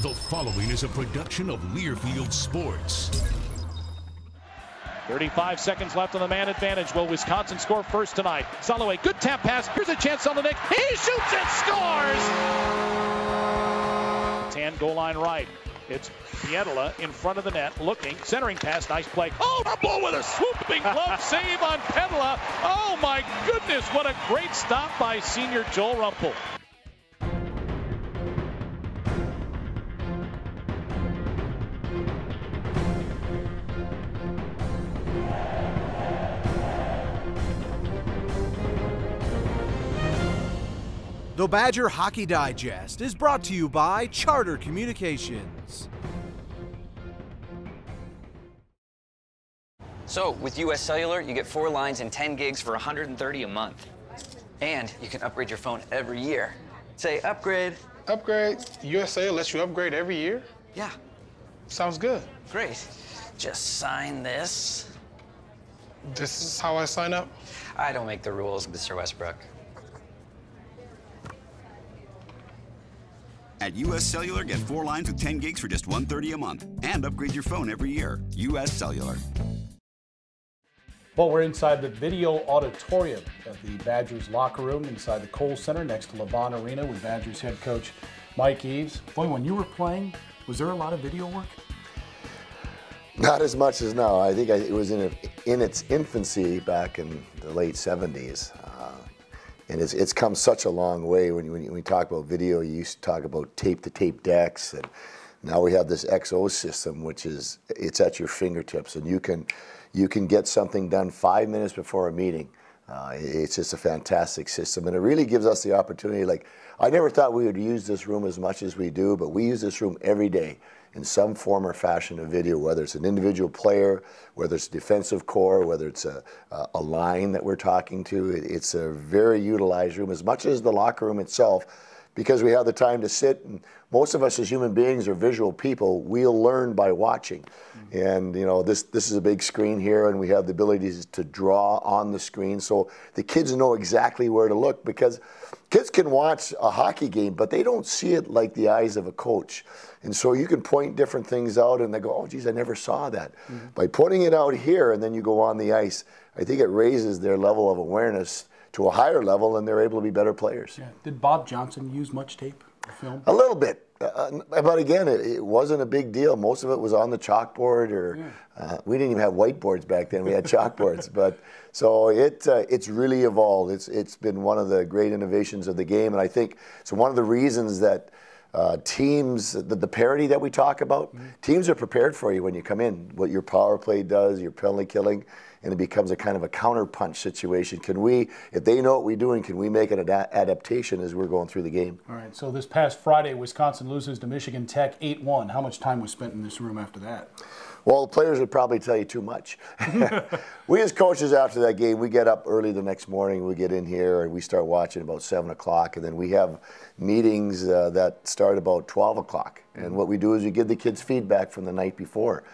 The following is a production of Learfield Sports. 35 seconds left on the man advantage. Will Wisconsin score first tonight? Soloway, good tap pass. Here's a chance on the Nick. He shoots and scores! 10 goal line right. It's Pietila in front of the net, looking, centering pass, nice play. Oh, Rumpel with a swooping glove save on Pietila. Oh my goodness, what a great stop by senior Joel Rumpel. The Badger Hockey Digest is brought to you by Charter Communications. So, with US Cellular, you get 4 lines and 10 gigs for $130 a month. And you can upgrade your phone every year. Say, upgrade. Upgrade? US Cellular lets you upgrade every year? Yeah. Sounds good. Great. Just sign this. This is how I sign up? I don't make the rules, Mr. Westbrook. At US Cellular, get 4 lines with 10 gigs for just $130 a month. And upgrade your phone every year. US Cellular. Well, we're inside the video auditorium of the Badgers locker room inside the Kohl Center next to Levon Arena with Badgers head coach Mike Eaves. Boy, when you were playing, was there a lot of video work? Not as much as now. I think it was in its infancy back in the late 70s. And it's come such a long way. When we talk about video, you used to talk about tape-to-tape decks, and now we have this XO system, which it's at your fingertips, and you can get something done 5 minutes before a meeting. It's just a fantastic system, and it really gives us the opportunity. Like, I never thought we would use this room as much as we do, but we use this room every day in some form or fashion of video, whether it's an individual player, whether it's a defensive core, whether it's a line that we're talking to. It's a very utilized room, as much as the locker room itself, because we have the time to sit. And most of us as human beings are visual people. We'll learn by watching. And you know, this is a big screen here, and we have the ability to draw on the screen, so the kids know exactly where to look, because kids can watch a hockey game, but they don't see it like the eyes of a coach. And so you can point different things out, and they go, oh, geez, I never saw that. By pointing it out here, and then you go on the ice, I think it raises their level of awareness to a higher level, and they're able to be better players. Yeah. Did Bob Johnson use much tape or film? A little bit. But again, it wasn't a big deal. Most of it was on the chalkboard, or we didn't even have whiteboards back then. We had chalkboards. But so it's really evolved. It's been one of the great innovations of the game, and I think it's one of the reasons that teams, the parity that we talk about, teams are prepared for you when you come in. What your power play does, your penalty killing, and it becomes a kind of a counterpunch situation. Can we, if they know what we're doing, can we make an adaptation as we're going through the game? All right, so this past Friday, Wisconsin loses to Michigan Tech 8-1. How much time was spent in this room after that? Well, the players would probably tell you too much. We as coaches after that game, we get up early the next morning, we get in here, and we start watching about 7 o'clock, and then we have meetings that start about 12 o'clock. And what we do is we give the kids feedback from the night before.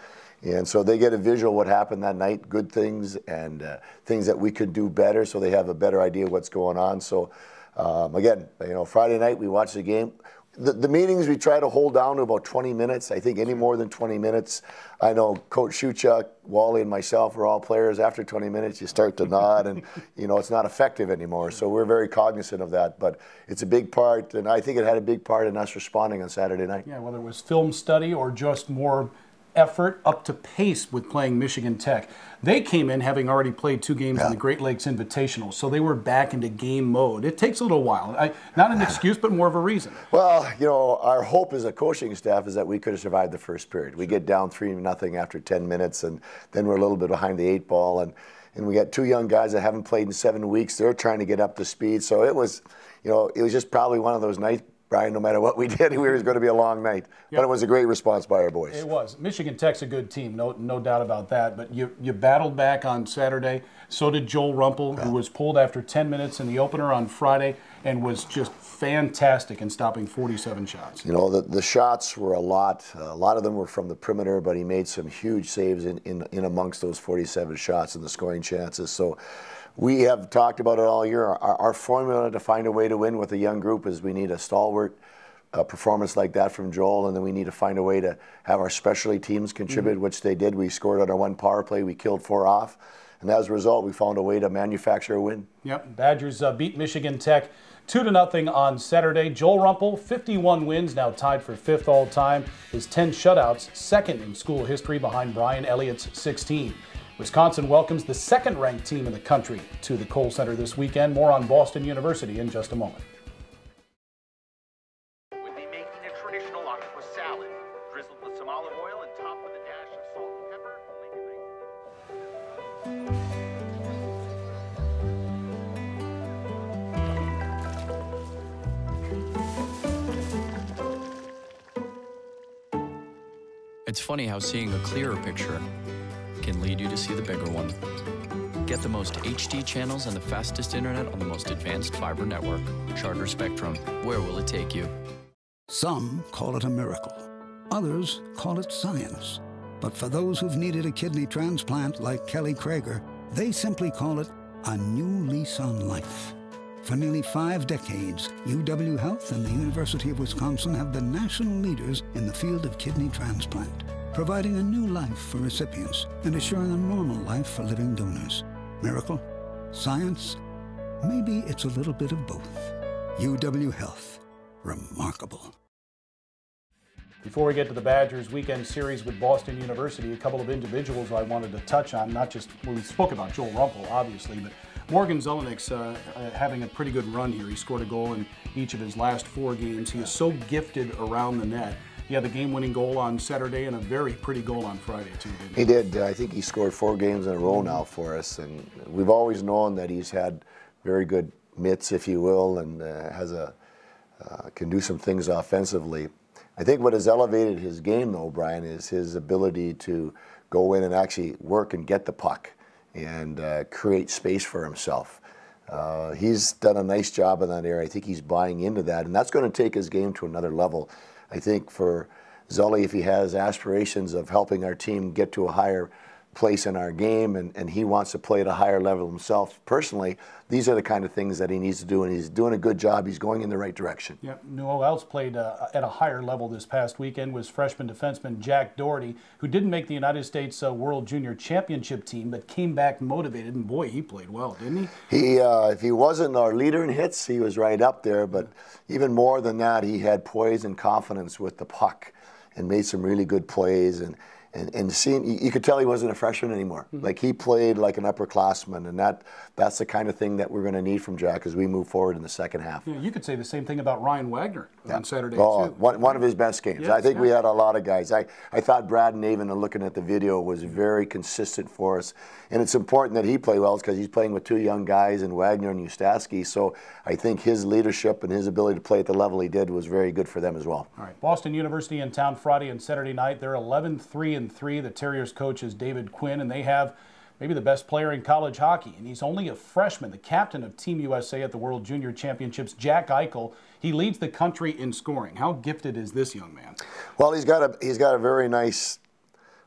And so they get a visual what happened that night, good things and things that we could do better, so they have a better idea of what's going on. So again, you know, Friday night we watch the game. The meetings we try to hold down to about 20 minutes. I think any more than 20 minutes, I know Coach Shuchuk, Wally, and myself are all players. After 20 minutes, you start to nod, and you know it's not effective anymore. So we're very cognizant of that. But it's a big part, and I think it had a big part in us responding on Saturday night. Yeah, whether it was film study or just more effort, up to pace with playing Michigan Tech. They came in having already played 2 games in the Great Lakes Invitational, so they were back into game mode. It takes a little while. Not an excuse, but more of a reason. Well, you know, our hope as a coaching staff is that we could have survived the first period. We get down 3-0 after 10 minutes, and then we're a little bit behind the 8 ball, and we got 2 young guys that haven't played in 7 weeks. They're trying to get up to speed, so it was, you know, it was just probably one of those nights, Brian, no matter what we did, it was going to be a long night. But it was a great response by our boys. It was. Michigan Tech's a good team, no doubt about that. But you battled back on Saturday. So did Joel Rumpel, who was pulled after 10 minutes in the opener on Friday and was just fantastic in stopping 47 shots. You know, the shots were a lot of them were from the perimeter, but he made some huge saves in amongst those 47 shots and the scoring chances. So we have talked about it all year. Our formula to find a way to win with a young group is we need a stalwart a performance like that from Joel, and then we need to find a way to have our specialty teams contribute, which they did. We scored on our one power play. We killed 4 off. And as a result, we found a way to manufacture a win. Yep, Badgers beat Michigan Tech 2-0 on Saturday. Joel Rumpel, 51 wins, now tied for 5th all-time. His 10 shutouts, 2nd in school history behind Brian Elliott's 16. Wisconsin welcomes the 2nd-ranked team in the country to the Kohl Center this weekend. More on Boston University in just a moment. We'll be making a traditional octopus salad, drizzled with some olive oil and topped with a dash of salt and pepper. It's funny how seeing a clearer picture can lead you to see the bigger one. Get the most HD channels and the fastest internet on the most advanced fiber network. Charter Spectrum. Where will it take you? Some call it a miracle. Others call it science. But for those who've needed a kidney transplant like Kelly Krager, they simply call it a new lease on life. For nearly 5 decades, UW Health and the University of Wisconsin have been national leaders in the field of kidney transplant, providing a new life for recipients and assuring a normal life for living donors. Miracle? Science? Maybe it's a little bit of both. UW Health. Remarkable. Before we get to the Badgers weekend series with Boston University, a couple of individuals I wanted to touch on, not just, well, we spoke about Joel Rumpel, obviously, but Morgan Zelenik's having a pretty good run here. He scored a goal in each of his last 4 games. He is so gifted around the net. He had the game-winning goal on Saturday and a very pretty goal on Friday, too, didn't he? He did. I think he scored 4 games in a row now for us, and we've always known that he's had very good mitts, if you will, and can do some things offensively. I think what has elevated his game, though, Brian, is his ability to go in and actually work and get the puck and create space for himself. He's done a nice job in that area. I think he's buying into that, and that's going to take his game to another level. I think for Zully, if he has aspirations of helping our team get to a higher place in our game and he wants to play at a higher level himself personally, these are the kind of things that he needs to do, and he's doing a good job. He's going in the right direction. Yep. Who else played at a higher level this past weekend was freshman defenseman Jack Doherty, who didn't make the United States World Junior Championship team, but came back motivated, and boy, he played well, didn't he? If he wasn't our leader in hits, he was right up there, but even more than that, he had poise and confidence with the puck and made some really good plays, and seeing, you could tell he wasn't a freshman anymore. Like, he played like an upperclassman, and that's the kind of thing that we're going to need from Jack as we move forward in the second half. Yeah, you could say the same thing about Ryan Wagner on Saturday, too. One of his best games. Yes, I think we had a lot of guys. I thought Brad Navin, looking at the video, was very consistent for us. And it's important that he play well because he's playing with 2 young guys in Wagner and Ustaski. So I think his leadership and his ability to play at the level he did was very good for them as well. All right, Boston University in town Friday and Saturday night. They're 11-3-3. The Terriers coach is David Quinn, and they have maybe the best player in college hockey, and he's only a freshman, the captain of Team USA at the World Junior Championships, Jack Eichel. He leads the country in scoring. How gifted is this young man? Well, he's got a very nice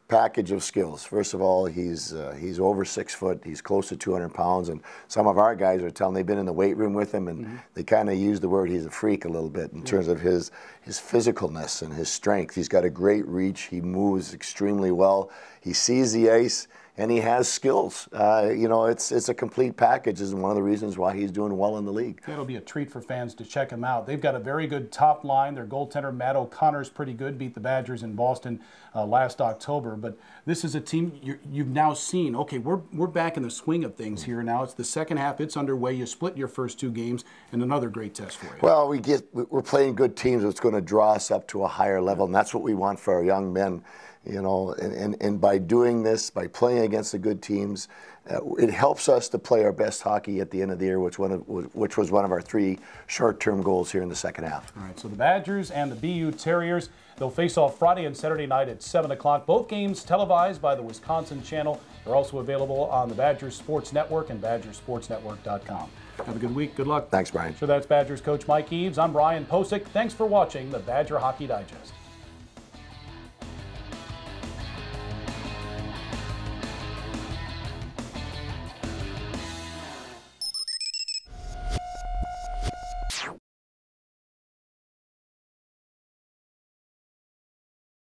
package of skills. First of all, he's over 6 foot. He's close to 200 pounds, and some of our guys are telling they've been in the weight room with him, and they kind of use the word he's a freak a little bit in terms of his physicalness and his strength. He's got a great reach. He moves extremely well. He sees the ice, and he has skills. You know, it's a complete package. This is one of the reasons why he's doing well in the league. It'll be a treat for fans to check him out. They've got a very good top line. Their goaltender, Matt O'Connor's pretty good, beat the Badgers in Boston last October. But this is a team you've now seen, okay, we're back in the swing of things here now. It's the second half. It's underway. You split your first 2 games, and another great test for you. Well, we're playing good teams. It's going to draw us up to a higher level, and that's what we want for our young men. You know, and by doing this, by playing against the good teams, it helps us to play our best hockey at the end of the year, which was one of our 3 short-term goals here in the second half. All right, so the Badgers and the BU Terriers, they'll face off Friday and Saturday night at 7 o'clock. Both games televised by the Wisconsin channel. They're also available on the Badgers Sports Network and BadgersSportsNetwork.com. Have a good week. Good luck. Thanks, Brian. So that's Badgers coach Mike Eaves. I'm Brian Posick. Thanks for watching the Badger Hockey Digest.